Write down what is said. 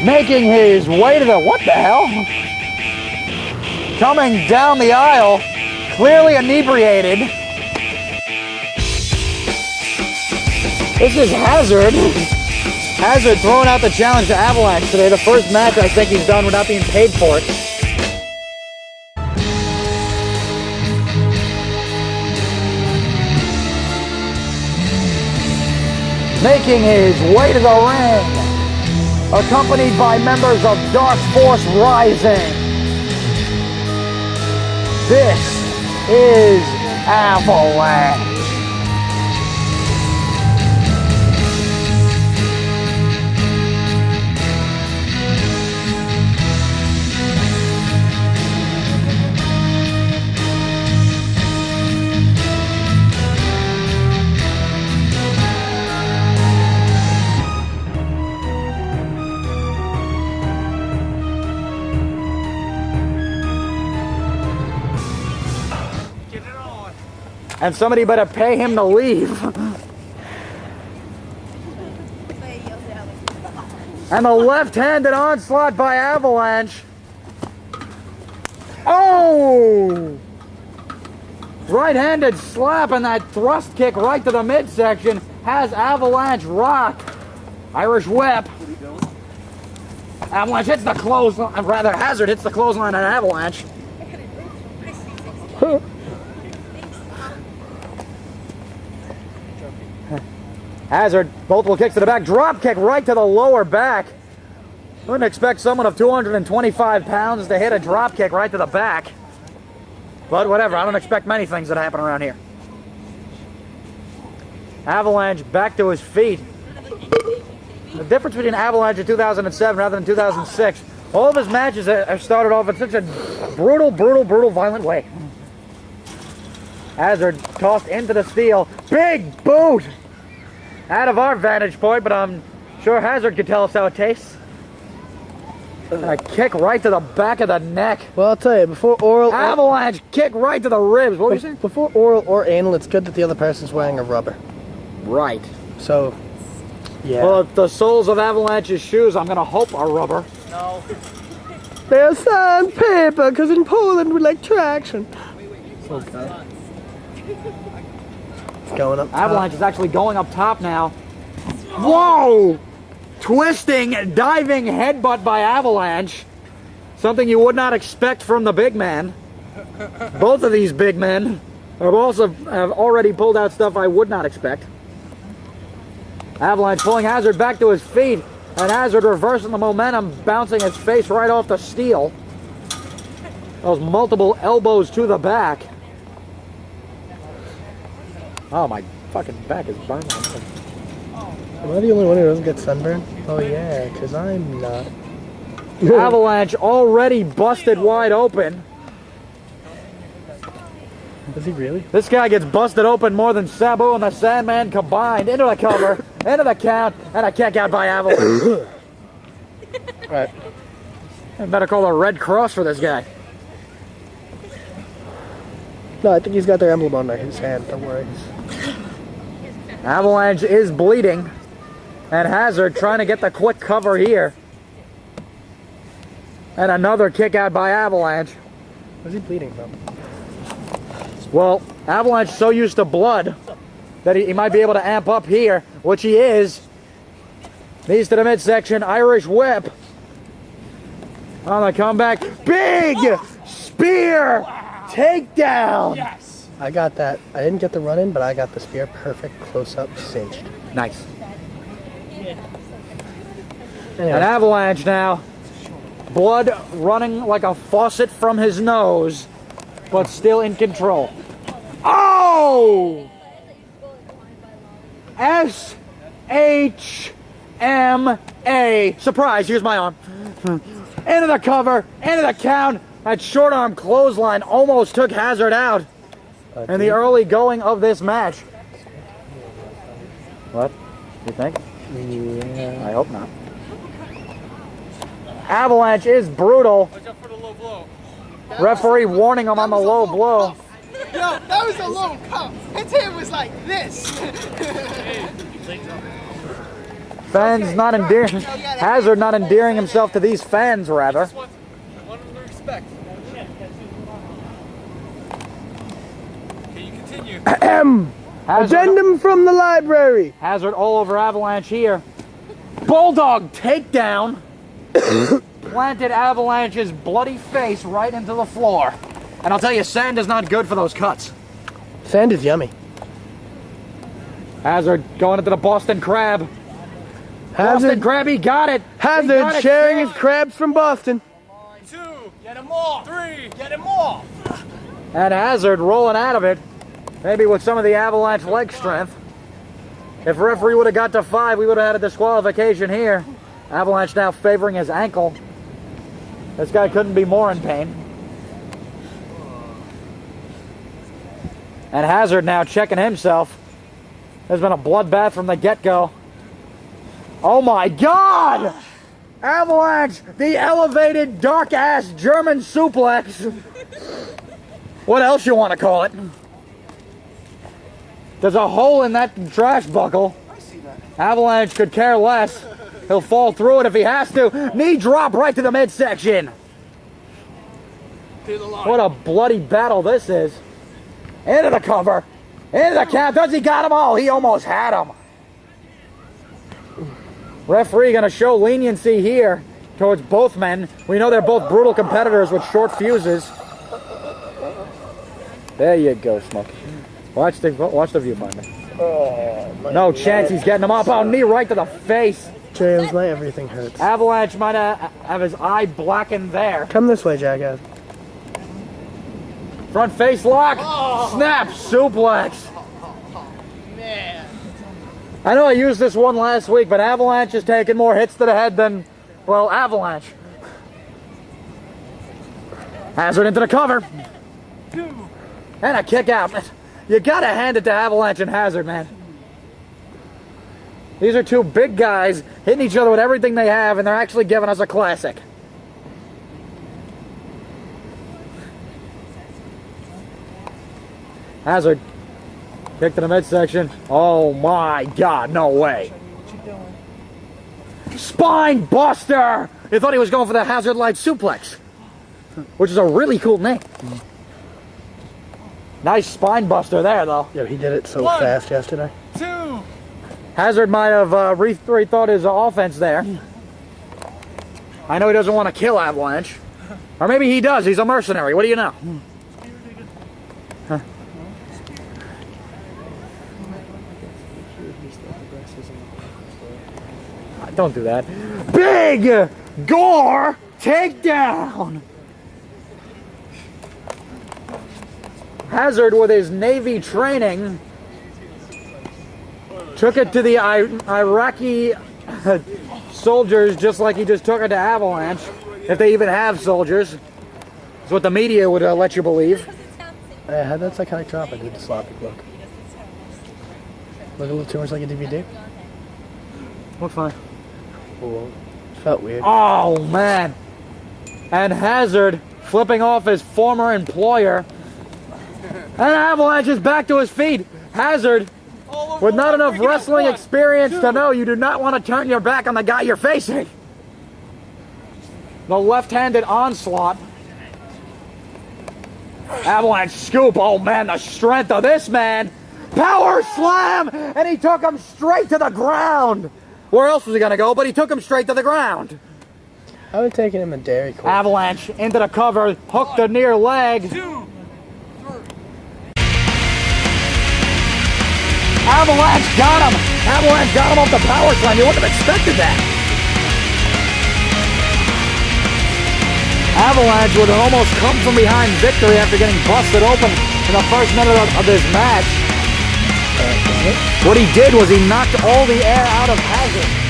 Making his way to the, what the hell? Coming down the aisle, clearly inebriated. This is Hazard. Hazard throwing out the challenge to Avalanche today. The first match I think he's done without being paid for it. Making his way to the ring, accompanied by members of Dark Force Rising. This is Avalanche. And somebody better pay him to leave. And the left-handed onslaught by Avalanche. Oh! Right-handed slap and that thrust kick right to the midsection has Avalanche rocked. Irish whip. Avalanche hits the clothesline, rather Hazard hits the clothesline on Avalanche. Hazard, multiple kicks to the back, drop kick right to the lower back. Wouldn't expect someone of 225 pounds to hit a drop kick right to the back. But whatever, I don't expect many things that happen around here. Avalanche back to his feet. The difference between Avalanche in 2007 rather than 2006, all of his matches have started off in such a brutal, violent way. Hazard tossed into the steel. Big boot! Out of our vantage point, but I'm sure Hazard could tell us how it tastes. And a kick right to the back of the neck. Well, I'll tell you, before oral... Avalanche kick right to the ribs. What were you saying? Before oral or anal, it's good that the other person's wearing a rubber. Right. So, yeah. Well, if the soles of Avalanche's shoes, I'm going to hope are rubber. No. They're sandpaper, because in Poland we like traction. Okay. Going up top. Avalanche is actually going up top now. Whoa! Twisting, diving headbutt by Avalanche. Something you would not expect from the big man. Both of these big men have already pulled out stuff I would not expect. Avalanche pulling Hazard back to his feet, and Hazard reversing the momentum, bouncing his face right off the steel. Those multiple elbows to the back. Oh, my fucking back is burning. Am I the only one who doesn't get sunburn? Oh yeah, because I'm not. Avalanche already busted wide open. Is he really? This guy gets busted open more than Sabu and the Sandman combined. Into the cover, into the count, and a kick out by Avalanche. Alright. I better call the Red Cross for this guy. No, I think he's got their emblem on his hand, don't worry. Avalanche is bleeding, and Hazard trying to get the quick cover here. And another kick out by Avalanche. Where's he bleeding from? Well, Avalanche so used to blood that he might be able to amp up here, which he is. Knees to the midsection, Irish whip. On the comeback, big spear takedown. Yes. I got that. I didn't get the run in, but I got the spear perfect, close up, cinched. Nice. Anyway. An Avalanche now. Blood running like a faucet from his nose, but still in control. Oh! S-H-M-A. Surprise, here's my arm. Into the cover, into the count. That short arm clothesline almost took Hazard out in the early going of this match. What? You think? Yeah. I hope not. Avalanche is brutal. Watch out for the low blow. Referee warning him on the low blow. Yo, that was a low cup. His hand was like this. Fans not endearing. Hazard not endearing himself to these fans, rather. Want them to respect. Okay, you continue. Addendum from the library. Hazard all over Avalanche here. Bulldog takedown. Planted Avalanche's bloody face right into the floor. And I'll tell you, sand is not good for those cuts. Sand is yummy. Hazard going into the Boston Crab. Boston Hazard, Crab, he got it. He got Hazard it. sharing his crabs from Boston. 2, get him off. 3, get him off. And Hazard rolling out of it. Maybe with some of the Avalanche leg strength. If referee would have got to 5, we would have had a disqualification here. Avalanche now favoring his ankle. This guy couldn't be more in pain. And Hazard now checking himself. There's been a bloodbath from the get-go. Oh my God! Avalanche, the elevated dark-ass German suplex. What else you want to call it? There's a hole in that trash buckle. Avalanche could care less. He'll fall through it if he has to. Knee drop right to the midsection. What a bloody battle this is. Into the cover. Into the count. Does he got them all? He almost had them. Referee going to show leniency here towards both men. We know they're both brutal competitors with short fuses. There you go, Smokey. Watch the viewfinder. Oh, no chance he's getting him up. Oh, knee right to the face. James, my everything hurts. Avalanche might have his eye blackened there. Come this way, jackass. Front face lock. Snap suplex. Man. I know I used this one last week, but Avalanche is taking more hits to the head than, well, Avalanche. Hazard into the cover. And a kick out. You gotta hand it to Avalanche and Hazard, man. These are two big guys hitting each other with everything they have, and they're actually giving us a classic. Hazard. Kick to the midsection. Oh my God, no way. Spine buster! You thought he was going for the Hazard Light suplex, which is a really cool name. Nice spine buster there, though. Yo, he did it so fast yesterday. 2. Hazard might have rethought his offense there. I know he doesn't want to kill Avalanche. Or maybe he does. He's a mercenary. What do you know? Huh. Don't do that. Big gore takedown. Hazard, with his Navy training, took it to the Iraqi soldiers just like he just took it to Avalanche. If they even have soldiers. That's what the media would let you believe. I had that psychotic drop. I did the sloppy look. Look a little too much like a DVD. Looks fine. Cool. Felt weird. Oh, man. And Hazard flipping off his former employer. And Avalanche is back to his feet. Hazard, with not enough wrestling experience to know you do not want to turn your back on the guy you're facing. The left-handed onslaught. Avalanche scoop. Oh, man, the strength of this man. Power slam! And he took him straight to the ground. Where else was he going to go? But he took him straight to the ground. I would have taken him a Dairy Queen. Avalanche into the cover. Hooked the near leg. Avalanche got him! Avalanche got him off the power slam. You wouldn't have expected that. Avalanche with an almost come from behind victory after getting busted open in the first minute of this match. What he did was he knocked all the air out of Hazard.